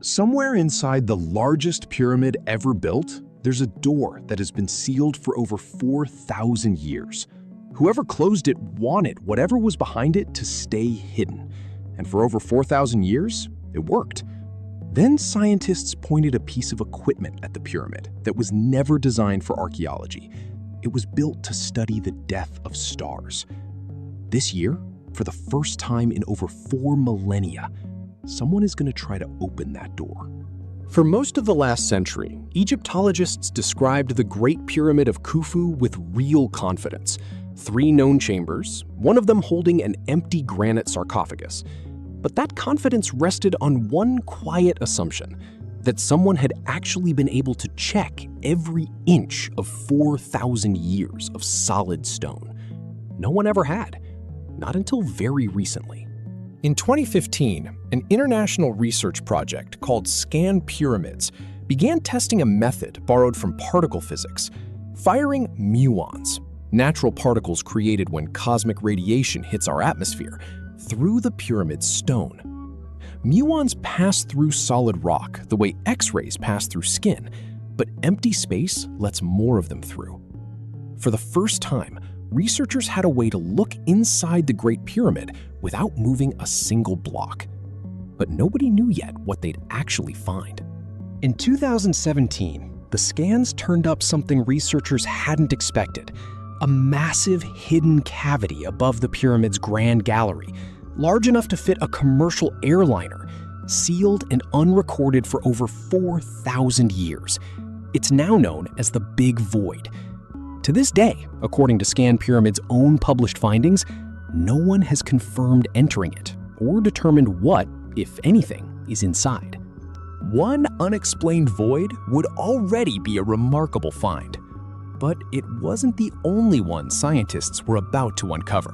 Somewhere inside the largest pyramid ever built, there's a door that has been sealed for over 4,000 years. Whoever closed it wanted whatever was behind it to stay hidden. And for over 4,000 years, it worked. Then scientists pointed a piece of equipment at the pyramid that was never designed for archaeology. It was built to study the death of stars. This year, for the first time in over 4 millennia, someone is going to try to open that door. For most of the last century, Egyptologists described the Great Pyramid of Khufu with real confidence. 3 known chambers, one of them holding an empty granite sarcophagus. But that confidence rested on one quiet assumption, that someone had actually been able to check every inch of 4,000 years of solid stone. No one ever had, not until very recently. In 2015, an international research project called Scan Pyramids began testing a method borrowed from particle physics, firing muons, natural particles created when cosmic radiation hits our atmosphere, through the pyramid's stone. Muons pass through solid rock the way X-rays pass through skin, but empty space lets more of them through. For the first time, researchers had a way to look inside the Great Pyramid without moving a single block. But nobody knew yet what they'd actually find. In 2017, the scans turned up something researchers hadn't expected: a massive hidden cavity above the pyramid's grand gallery, large enough to fit a commercial airliner, sealed and unrecorded for over 4,000 years. It's now known as the Big Void. To this day, according to Scan Pyramid's own published findings, no one has confirmed entering it or determined what, if anything, is inside. One unexplained void would already be a remarkable find. But it wasn't the only one scientists were about to uncover.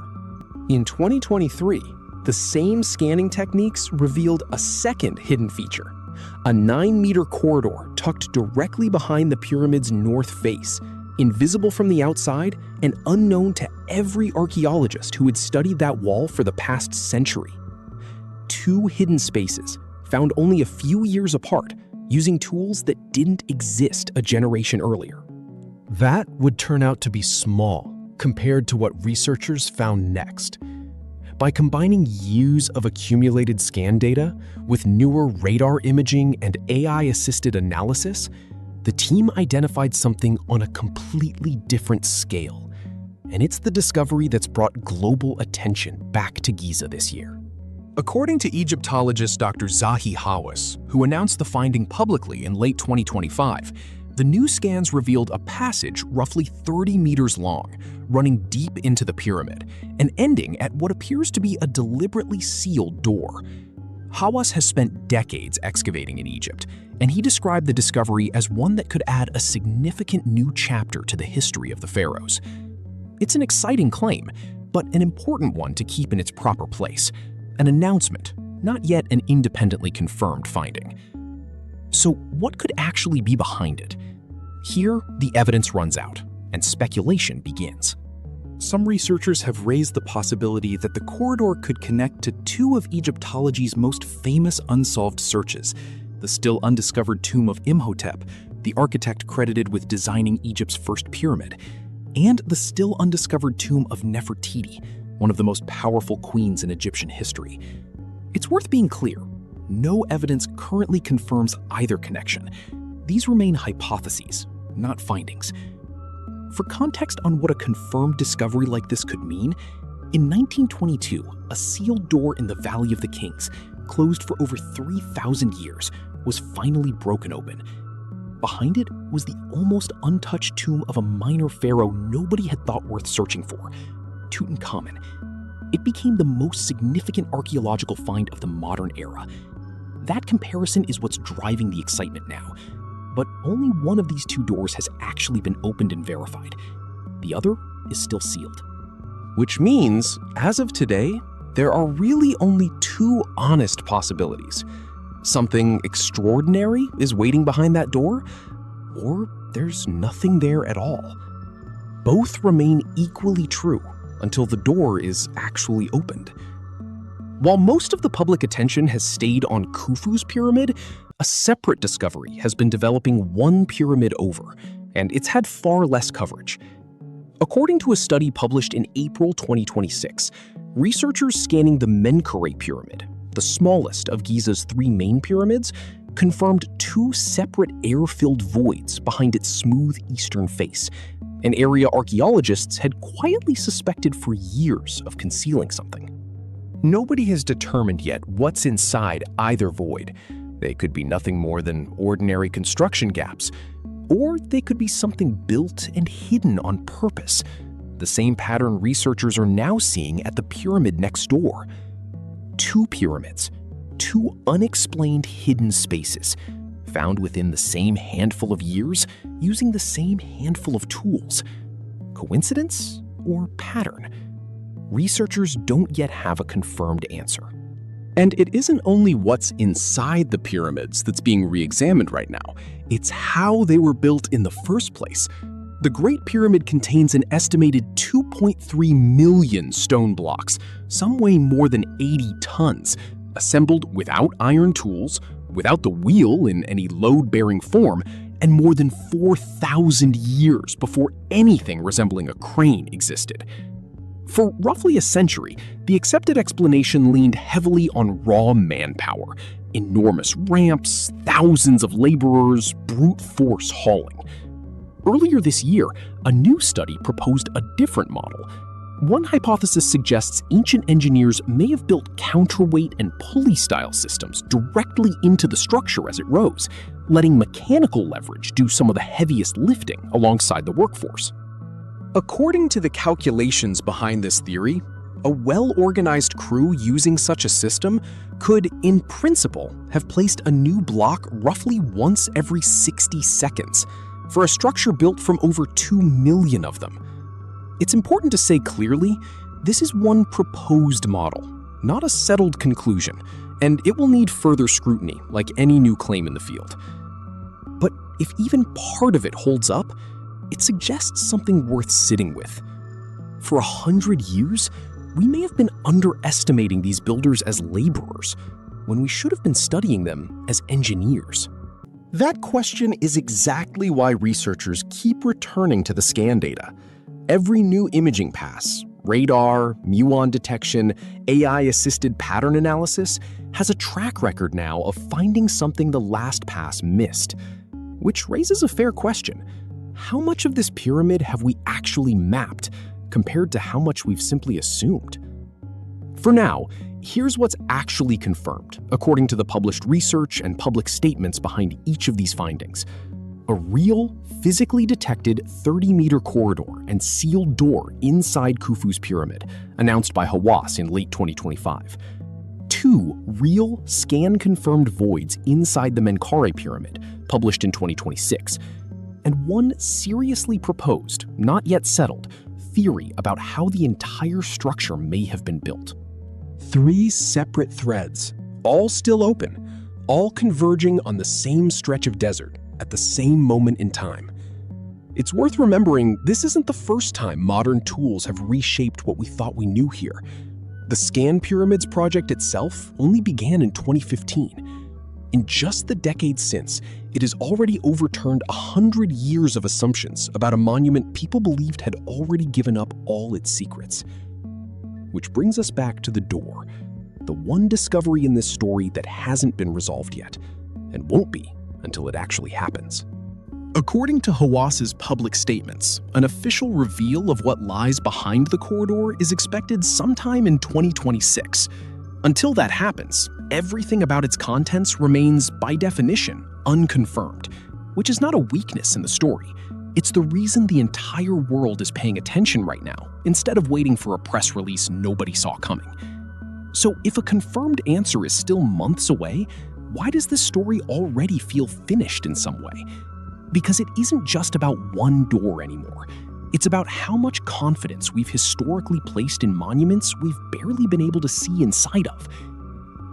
In 2023, the same scanning techniques revealed a second hidden feature: a 9-meter corridor tucked directly behind the pyramid's north face, invisible from the outside and unknown to every archaeologist who had studied that wall for the past century. 2 hidden spaces, found only a few years apart, using tools that didn't exist a generation earlier. That would turn out to be small compared to what researchers found next. By combining years of accumulated scan data with newer radar imaging and AI-assisted analysis, the team identified something on a completely different scale. And it's the discovery that's brought global attention back to Giza this year. According to Egyptologist Dr. Zahi Hawass, who announced the finding publicly in late 2025, the new scans revealed a passage roughly 30 meters long, running deep into the pyramid, and ending at what appears to be a deliberately sealed door. Hawass has spent decades excavating in Egypt, and he described the discovery as one that could add a significant new chapter to the history of the pharaohs. It's an exciting claim, but an important one to keep in its proper place: an announcement, not yet an independently confirmed finding. So what could actually be behind it? Here, the evidence runs out, and speculation begins. Some researchers have raised the possibility that the corridor could connect to 2 of Egyptology's most famous unsolved searches: the still undiscovered tomb of Imhotep, the architect credited with designing Egypt's first pyramid, and the still undiscovered tomb of Nefertiti, one of the most powerful queens in Egyptian history. It's worth being clear: no evidence currently confirms either connection. These remain hypotheses, not findings. For context on what a confirmed discovery like this could mean, in 1922, a sealed door in the Valley of the Kings, closed for over 3,000 years, was finally broken open. Behind it was the almost untouched tomb of a minor pharaoh nobody had thought worth searching for: Tutankhamun. It became the most significant archaeological find of the modern era. That comparison is what's driving the excitement now. But only one of these 2 doors has actually been opened and verified. The other is still sealed. Which means, as of today, there are really only 2 honest possibilities. Something extraordinary is waiting behind that door, or there's nothing there at all. Both remain equally true until the door is actually opened. While most of the public attention has stayed on Khufu's pyramid, a separate discovery has been developing one pyramid over, and it's had far less coverage. According to a study published in April 2026, researchers scanning the Menkaure pyramid, the smallest of Giza's three main pyramids, confirmed two separate air-filled voids behind its smooth eastern face, an area archaeologists had quietly suspected for years of concealing something. Nobody has determined yet what's inside either void. They could be nothing more than ordinary construction gaps, or they could be something built and hidden on purpose, the same pattern researchers are now seeing at the pyramid next door. Two pyramids, two unexplained hidden spaces, found within the same handful of years using the same handful of tools. Coincidence or pattern? Researchers don't yet have a confirmed answer. And it isn't only what's inside the pyramids that's being re-examined right now, it's how they were built in the first place. The Great Pyramid contains an estimated 2.3 million stone blocks, some weighing more than 80 tons, assembled without iron tools, without the wheel in any load-bearing form, and more than 4,000 years before anything resembling a crane existed. For roughly a century, the accepted explanation leaned heavily on raw manpower, enormous ramps, thousands of laborers, brute force hauling. Earlier this year, a new study proposed a different model. One hypothesis suggests ancient engineers may have built counterweight and pulley-style systems directly into the structure as it rose, letting mechanical leverage do some of the heaviest lifting alongside the workforce. According to the calculations behind this theory, a well-organized crew using such a system could, in principle, have placed a new block roughly once every 60 seconds, for a structure built from over 2 million of them. It's important to say clearly, this is one proposed model, not a settled conclusion, and it will need further scrutiny like any new claim in the field. But if even part of it holds up, it suggests something worth sitting with. For 100 years, we may have been underestimating these builders as laborers, when we should have been studying them as engineers. That question is exactly why researchers keep returning to the scan data. Every new imaging pass, radar, muon detection, AI-assisted pattern analysis, has a track record now of finding something the last pass missed. Which raises a fair question. How much of this pyramid have we actually mapped, compared to how much we've simply assumed? For now, here's what's actually confirmed, according to the published research and public statements behind each of these findings. A real, physically detected 30-meter corridor and sealed door inside Khufu's pyramid, announced by Hawass in late 2025. Two real, scan-confirmed voids inside the Menkaure pyramid, published in 2026. And one seriously proposed, not yet settled, theory about how the entire structure may have been built. 3 separate threads, all still open, all converging on the same stretch of desert at the same moment in time. It's worth remembering this isn't the first time modern tools have reshaped what we thought we knew here. The Scan Pyramids project itself only began in 2015. In just the decade since, it has already overturned 100 years of assumptions about a monument people believed had already given up all its secrets. Which brings us back to the door, the one discovery in this story that hasn't been resolved yet, and won't be until it actually happens. According to Hawass's public statements, an official reveal of what lies behind the corridor is expected sometime in 2026. Until that happens, everything about its contents remains, by definition, unconfirmed, which is not a weakness in the story. It's the reason the entire world is paying attention right now, instead of waiting for a press release nobody saw coming. So if a confirmed answer is still months away, why does this story already feel finished in some way? Because it isn't just about one door anymore. It's about how much confidence we've historically placed in monuments we've barely been able to see inside of.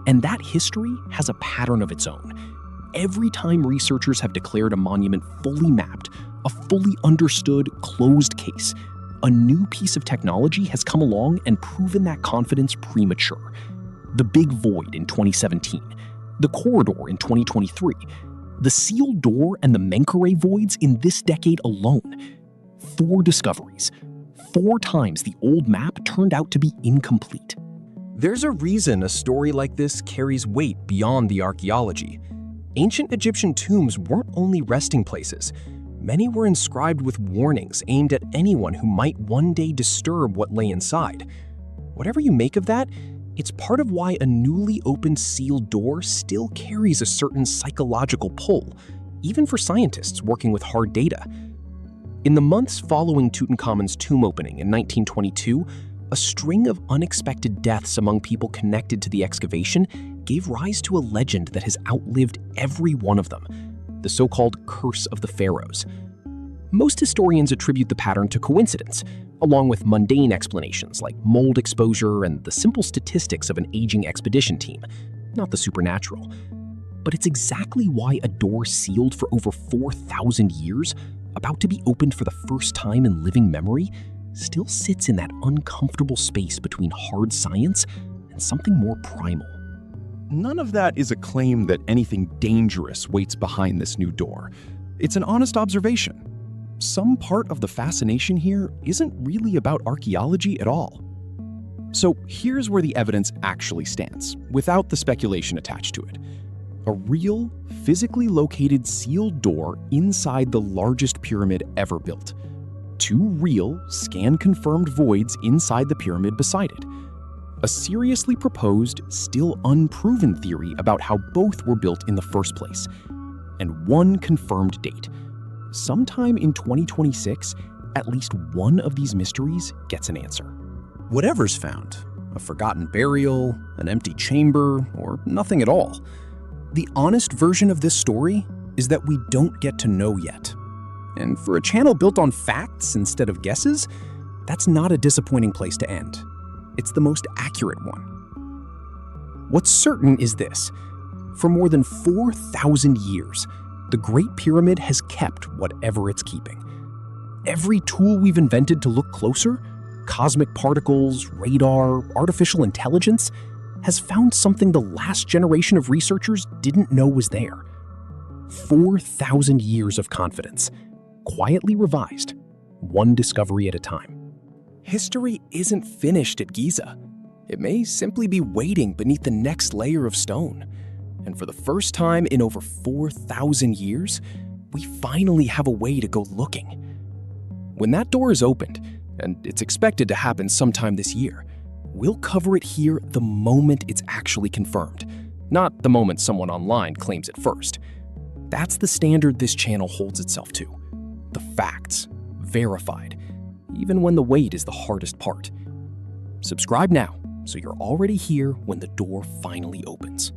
And that history has a pattern of its own. Every time researchers have declared a monument fully mapped, a fully understood, closed case, a new piece of technology has come along and proven that confidence premature. The Big Void in 2017, the corridor in 2023, the sealed door and the Menkaure voids in this decade alone. 4 discoveries. 4 times the old map turned out to be incomplete. There's a reason a story like this carries weight beyond the archaeology. Ancient Egyptian tombs weren't only resting places. Many were inscribed with warnings aimed at anyone who might one day disturb what lay inside. Whatever you make of that, it's part of why a newly opened sealed door still carries a certain psychological pull, even for scientists working with hard data. In the months following Tutankhamun's tomb opening in 1922, a string of unexpected deaths among people connected to the excavation gave rise to a legend that has outlived every one of them, the so-called Curse of the Pharaohs. Most historians attribute the pattern to coincidence, along with mundane explanations like mold exposure and the simple statistics of an aging expedition team, not the supernatural. But it's exactly why a door sealed for over 4,000 years, about to be opened for the first time in living memory, still sits in that uncomfortable space between hard science and something more primal. None of that is a claim that anything dangerous waits behind this new door. It's an honest observation. Some part of the fascination here isn't really about archaeology at all. So here's where the evidence actually stands, without the speculation attached to it. A real, physically located sealed door inside the largest pyramid ever built. 2 real, scan-confirmed voids inside the pyramid beside it. A seriously proposed, still unproven theory about how both were built in the first place. And 1 confirmed date. Sometime in 2026, at least one of these mysteries gets an answer. Whatever's found, a forgotten burial, an empty chamber, or nothing at all, the honest version of this story is that we don't get to know yet. And for a channel built on facts instead of guesses, that's not a disappointing place to end. It's the most accurate one. What's certain is this: for more than 4,000 years, the Great Pyramid has kept whatever it's keeping. Every tool we've invented to look closer, cosmic particles, radar, artificial intelligence, has found something the last generation of researchers didn't know was there. 4,000 years of confidence, quietly revised, one discovery at a time. History isn't finished at Giza. It may simply be waiting beneath the next layer of stone. And for the first time in over 4,000 years, we finally have a way to go looking. When that door is opened, and it's expected to happen sometime this year, we'll cover it here the moment it's actually confirmed, not the moment someone online claims it first. That's the standard this channel holds itself to. The facts, verified, even when the wait is the hardest part. Subscribe now so you're already here when the door finally opens.